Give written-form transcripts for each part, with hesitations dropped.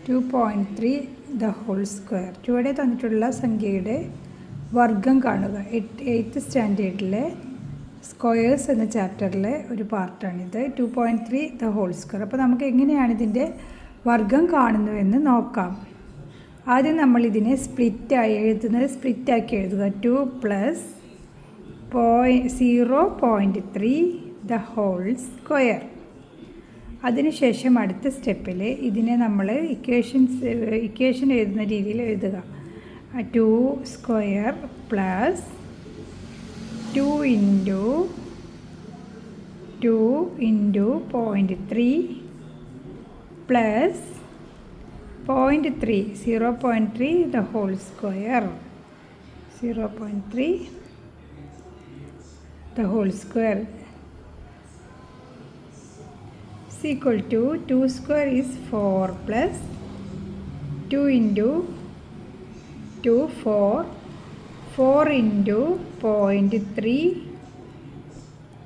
2.3 the whole square. ചുവടെ തന്നിട്ടുള്ള സംഖ്യയുടെ വർഗം കാണുക. 8th സ്റ്റാൻഡേർഡിലെ സ്ക്വയേഴ്സ് എന്ന ചാപ്റ്ററിലെ ഒരു പാർട്ടാണിത്. 2.3 ദ ഹോൾ സ്ക്വയർ. അപ്പോൾ നമുക്ക് എങ്ങനെയാണ് ഇതിൻ്റെ വർഗം കാണുന്നുവെന്ന് നോക്കാം. ആദ്യം നമ്മൾ ഇതിനെ സ്പ്ലിറ്റാക്കി എഴുതുക. 2 + 0.3 ദ ഹോൾ സ്ക്വയർ. അതിനുശേഷം അടുത്ത സ്റ്റെപ്പിൽ ഇതിനെ നമ്മൾ ഇക്വേഷൻ എഴുതുന്ന രീതിയിൽ എഴുതുക. 2 സ്ക്വയർ പ്ലസ് 2 ഇൻറ്റു 0.3 പ്ലസ് 0.3 0.3 the whole square. 0.3 the whole square is equal to 2 square is 4 plus 2 into 2 4 into 0.3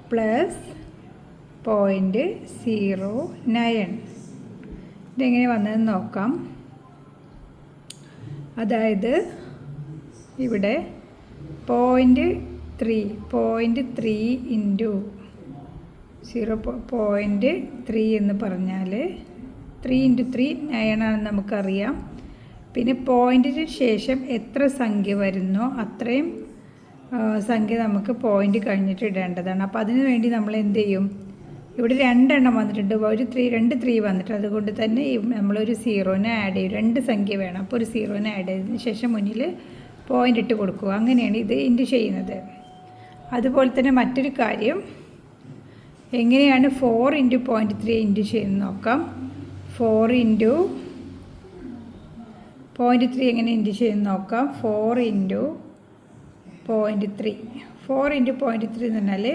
plus 0.09. ഇതെങ്ങനെ വന്നതെന്ന് നോക്കാം. അതായത് ഇവിടെ 0.3 ഇൻറ്റു 0.3 എന്ന് പറഞ്ഞാൽ 3 × 3 9 ആണെന്ന് നമുക്കറിയാം. പിന്നെ പോയിൻറ്റിന് ശേഷം എത്ര സംഖ്യ വരുന്നോ അത്രയും സംഖ്യ നമുക്ക് പോയിൻ്റ് കഴിഞ്ഞിട്ട് ഇടേണ്ടതാണ്. അപ്പോൾ അതിനു വേണ്ടി നമ്മൾ എന്ത് ചെയ്യും? ഇവിടെ 2 എണ്ണം വന്നിട്ടുണ്ട്, രണ്ട് 3 വന്നിട്ടുണ്ട്. അതുകൊണ്ട് തന്നെ നമ്മളൊരു 0നെ ആഡ് ചെയ്യും. 2 സംഖ്യ വേണം, അപ്പോൾ ഒരു 0നെ ആഡ് ചെയ്തതിന് ശേഷം മുന്നിൽ പോയിൻ്റ് ഇട്ട് കൊടുക്കുക. അങ്ങനെയാണ് ഇത് ഇൻറ്റു ചെയ്യുന്നത്. അതുപോലെ തന്നെ മറ്റൊരു കാര്യം, എങ്ങനെയാണ് 4 × 0.3 ഇൻറ്റു ചെയ്യുന്നത് നോക്കാം. 4 × 0.3 എങ്ങനെ ഇൻറ്റു ചെയ്യുന്നത് നോക്കാം. 4 × 0.3 4 × 0.3 എന്ന് പറഞ്ഞാൽ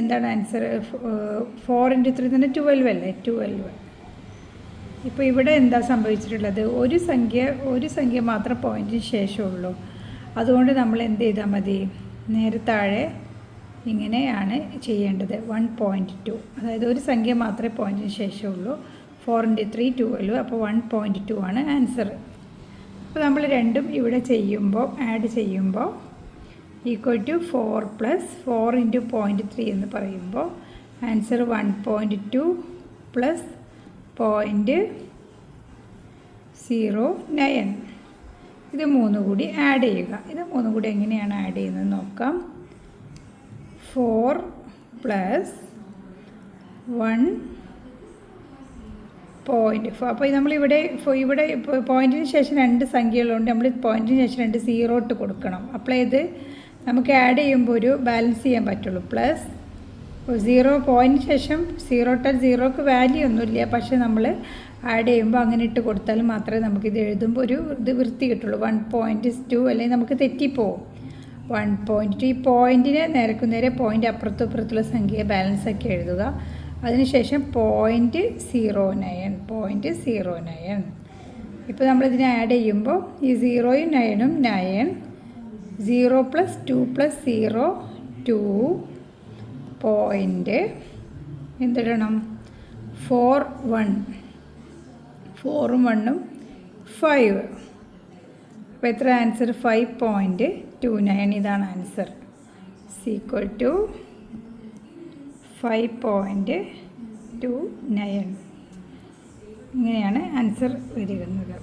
എന്താണ് ആൻസർ? 4 × 3 എന്ന് പറഞ്ഞാൽ 12 അല്ലേ? 12. ഇപ്പോൾ ഇവിടെ എന്താ സംഭവിച്ചിട്ടുള്ളത്? ഒരു സംഖ്യ മാത്രം പോയിൻറ്റിന് ശേഷമുള്ളൂ. അതുകൊണ്ട് നമ്മൾ എന്ത് ചെയ്താൽ മതി? നേരെ താഴെ ഇങ്ങനെയാണ് ചെയ്യേണ്ടത്. 1.2, അതായത് ഒരു സംഖ്യ മാത്രമേ പോയിൻറ്റിന് ശേഷമുള്ളൂ. 4 × 3 12, അപ്പോൾ 1.2 ആണ് ആൻസർ. അപ്പോൾ നമ്മൾ രണ്ടും ഇവിടെ ആഡ് ചെയ്യുമ്പോൾ ഈക്വൽ ടു 4 + 4 × 0.3 എന്ന് പറയുമ്പോൾ ആൻസർ 1.2 + 0.09. ഇത് 3 കൂടി ആഡ് ചെയ്യുക. ഇത് 3 കൂടി എങ്ങനെയാണ് ആഡ് ചെയ്യുന്നത് നോക്കാം. 4 + 1.4. അപ്പോൾ നമ്മളിവിടെ പോയിൻറ്റിന് ശേഷം 2 സംഖ്യകളുണ്ട്. നമ്മൾ പോയിൻറ്റിന് ശേഷം 2 0 ഇട്ട് കൊടുക്കണം. അപ്പോൾ ഇത് നമുക്ക് ആഡ് ചെയ്യുമ്പോൾ ഒരു ബാലൻസ് ചെയ്യാൻ പറ്റുള്ളൂ. പ്ലസ് 0 പോയിൻറ്റിന് ശേഷം 0 ഇട്ടാൽ 0ക്ക് വാല്യൂ ഒന്നുമില്ല. പക്ഷേ നമ്മൾ ആഡ് ചെയ്യുമ്പോൾ അങ്ങനെ ഇട്ട് കൊടുത്താൽ മാത്രമേ നമുക്കിത് എഴുതുമ്പോൾ ഇത് വൃത്തി കിട്ടുള്ളൂ. 1.2 അല്ലെങ്കിൽ നമുക്ക് തെറ്റിപ്പോവും. 1.2 ഈ പോയിൻറ്റിന് നേരെ പോയിൻ്റ് അപ്പുറത്തും ഇപ്പുറത്തുള്ള സംഖ്യ ബാലൻസ് ഒക്കെ എഴുതുക. അതിനുശേഷം 0.09. ഇപ്പോൾ നമ്മളിതിനെ ആഡ് ചെയ്യുമ്പോൾ ഈ 0യും 9ഉം 9 0 + 2 + 0 2 പോയിൻ്റ് എന്തിടണം? 4 1 4ഉം 1ഉം 5. അപ്പോൾ എത്ര ആൻസർ? 5.29. ഇതാണ് ആൻസർ. Equal to 5.29. ഇങ്ങനെയാണ് ആൻസർ വരുന്നത്.